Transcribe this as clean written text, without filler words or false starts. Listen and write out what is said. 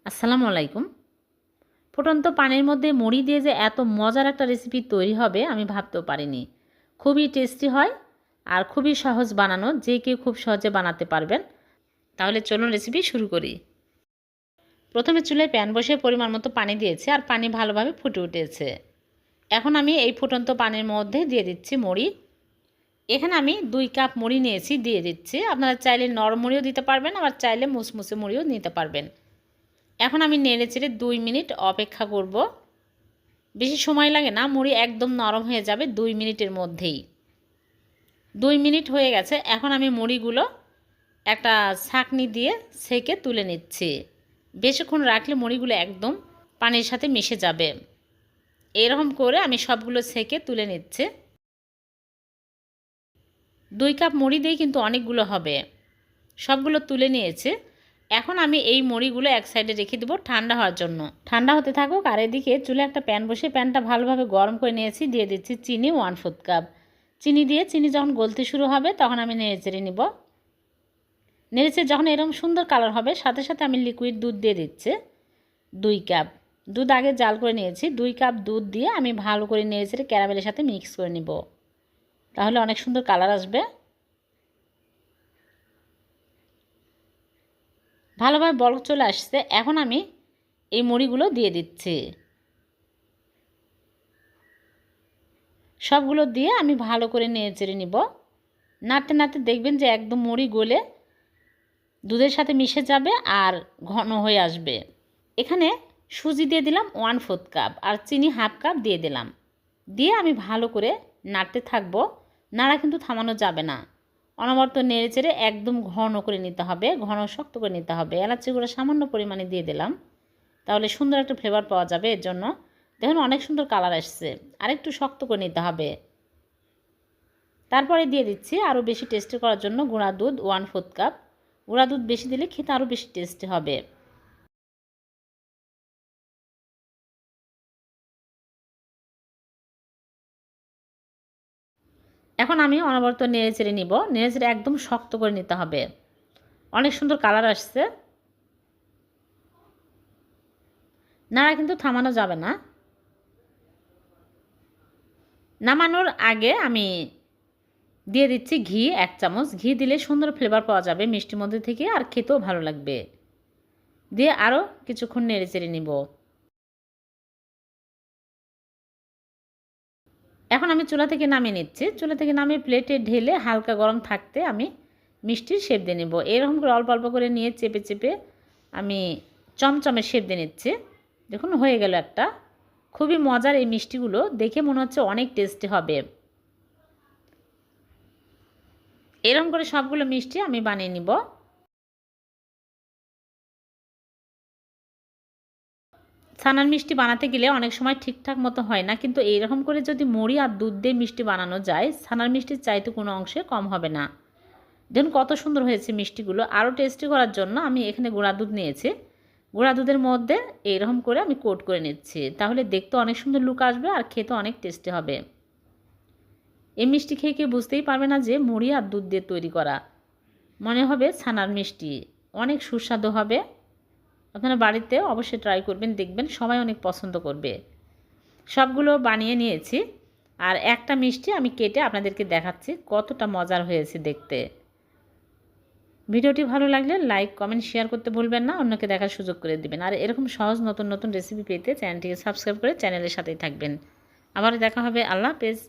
আসসালামু আলাইকুম। ফুটন্ত পানির মধ্যে মুড়ি দিয়ে যে এত মজার একটা রেসিপি তৈরি হবে আমি ভাবতেও পারিনি। খুবই টেস্টি হয় আর খুবই সহজ বানানো, যে কেউ খুব সহজে বানাতে পারবেন। তাহলে চলুন রেসিপি শুরু করি। প্রথমে চুলায় প্যান বসিয়ে পরিমাণ মতো পানি দিয়েছি আর পানি ভালোভাবে ফুটে উঠেছে। এখন আমি এই ফুটন্ত পানির মধ্যে দিয়ে দিচ্ছি মুড়ি। এখানে আমি 2 কাপ মুড়ি নিয়েছি, দিয়ে দিচ্ছি। আপনারা চাইলে নরম মুড়িও দিতে পারবেন, আবার চাইলে মুসমুসে মুড়িও নিতে পারবেন। এখন আমি নেড়েচেড়ে 2 মিনিট অপেক্ষা করব। বেশি সময় লাগে না, মুড়ি একদম নরম হয়ে যাবে 2 মিনিটের মধ্যেই। 2 মিনিট হয়ে গেছে। এখন আমি মুড়িগুলো একটা ছাঁকনি দিয়ে ছেঁকে তুলে নিচ্ছি। বেশিক্ষণ রাখলে মুড়িগুলো একদম পানির সাথে মিশে যাবে। এরকম করে আমি সবগুলো ছেঁকে তুলে নিচ্ছি। 2 কাপ মুড়ি দিয়ে কিন্তু অনেকগুলো হবে। সবগুলো তুলে নিয়েছি। এখন আমি এই মুড়িগুলো এক সাইডে রেখে দেবো ঠান্ডা হওয়ার জন্য। ঠান্ডা হতে থাকুক আর এদিকে চুলে একটা প্যান বসে প্যানটা ভালোভাবে গরম করে নিয়েছি। দিয়ে দিচ্ছি চিনি 1/4 কাপ। চিনি যখন গলতে শুরু হবে তখন আমি নেড়েচেড়ে নিব। নেড়েচেড়ে যখন এরকম সুন্দর কালার হবে সাথে সাথে আমি লিকুইড দুধ দিয়ে দিচ্ছি 2 কাপ। দুধ আগে জাল করে নিয়েছি। 2 কাপ দুধ দিয়ে আমি ভালো করে নেড়েচেড়ে ক্যারামেলের সাথে মিক্স করে নিব, তাহলে অনেক সুন্দর কালার আসবে। ভালোভাবে বলক চলে আসছে। এখন আমি এই মুড়িগুলো দিয়ে দিচ্ছি। সবগুলো দিয়ে আমি ভালো করে নেড়েচেড়ে নিব। নাড়তে নাড়তে দেখবেন যে একদম মুড়ি গলে দুধের সাথে মিশে যাবে আর ঘন হয়ে আসবে। এখানে সুজি দিয়ে দিলাম 1/4 কাপ আর চিনি 1/2 কাপ দিয়ে দিলাম। দিয়ে আমি ভালো করে নাড়তে থাকবো। নাড়া কিন্তু থামানো যাবে না, অনবরত নেড়েচেড়ে একদম ঘন করে নিতে হবে, ঘন শক্ত করে নিতে হবে। এলাচি গুঁড়ো সামান্য পরিমাণে দিয়ে দিলাম, তাহলে সুন্দর একটা ফ্লেভার পাওয়া যাবে। এর জন্য দেখুন অনেক সুন্দর কালার আসছে। আরেকটু শক্ত করে নিতে হবে। তারপরে দিয়ে দিচ্ছি আরও বেশি টেস্টি করার জন্য গুঁড়া দুধ 1/4 কাপ। গুঁড়া দুধ বেশি দিলে খেতে আরও বেশি টেস্টি হবে। এখন আমি অনবরত নেড়েচেড়ে নিব। নেড়েচেড়ে একদম শক্ত করে নিতে হবে। অনেক সুন্দর কালার আসছে। নাড়া কিন্তু থামানো যাবে না। নামানোর আগে আমি দিয়ে দিচ্ছি ঘি 1 চামচ। ঘি দিলে সুন্দর ফ্লেভার পাওয়া যাবে মিষ্টির মধ্যে থেকে, আর খেতেও ভালো লাগবে। দিয়ে আরও কিছুক্ষণ নেড়েচেড়ে নিব। এখন আমি চুলা থেকে নামিয়ে নিচ্ছি। চুলা থেকে নামিয়ে প্লেটে ঢেলে হালকা গরম থাকতে আমি মিষ্টির শেপ দিয়ে নেব। এরকম করে অল্প অল্প করে নিয়ে চেপে চেপে আমি চমচমের শেপ দিয়ে নিচ্ছি। দেখুন হয়ে গেল একটা। খুবই মজার এই মিষ্টিগুলো, দেখে মনে হচ্ছে অনেক টেস্টি হবে। এরকম করে সবগুলো মিষ্টি আমি বানিয়ে নিব। ছানার মিষ্টি বানাতে গেলে অনেক সময় ঠিকঠাক মতো হয় না, কিন্তু এইরকম করে যদি মুড়ি আর দুধ দিয়ে মিষ্টি বানানো যায়, ছানার মিষ্টির চাইতে কোনো অংশে কম হবে না। দেখুন কত সুন্দর হয়েছে মিষ্টিগুলো। আরও টেস্টি করার জন্য আমি এখানে গুঁড়া দুধ নিয়েছি। গুঁড়া দুধের মধ্যে এইরকম করে আমি কোট করে নিচ্ছি, তাহলে দেখতে অনেক সুন্দর লুক আসবে আর খেতে অনেক টেস্টি হবে। এই মিষ্টি খেয়ে কেউ বুঝতেই পারবে না যে মুড়ি আর দুধ দিয়ে তৈরি করা, মনে হবে ছানার মিষ্টি। অনেক সুস্বাদু হবে। আপনারা বাড়িতে অবশ্যই ট্রাই করবেন, দেখবেন সবাই অনেক পছন্দ করবে। সবগুলো বানিয়ে নিয়েছি আর একটা মিষ্টি আমি কেটে আপনাদেরকে দেখাচ্ছি কতটা মজার হয়েছে দেখতে। ভিডিওটি ভালো লাগলে লাইক কমেন্ট শেয়ার করতে ভুলবেন না, অন্যকে দেখার সুযোগ করে দিবেন। আর এরকম সহজ নতুন নতুন রেসিপি পেতে চ্যানেলটিকে সাবস্ক্রাইব করে চ্যানেলের সাথেই থাকবেন। আবার দেখা হবে। আল্লাহ হাফেজ।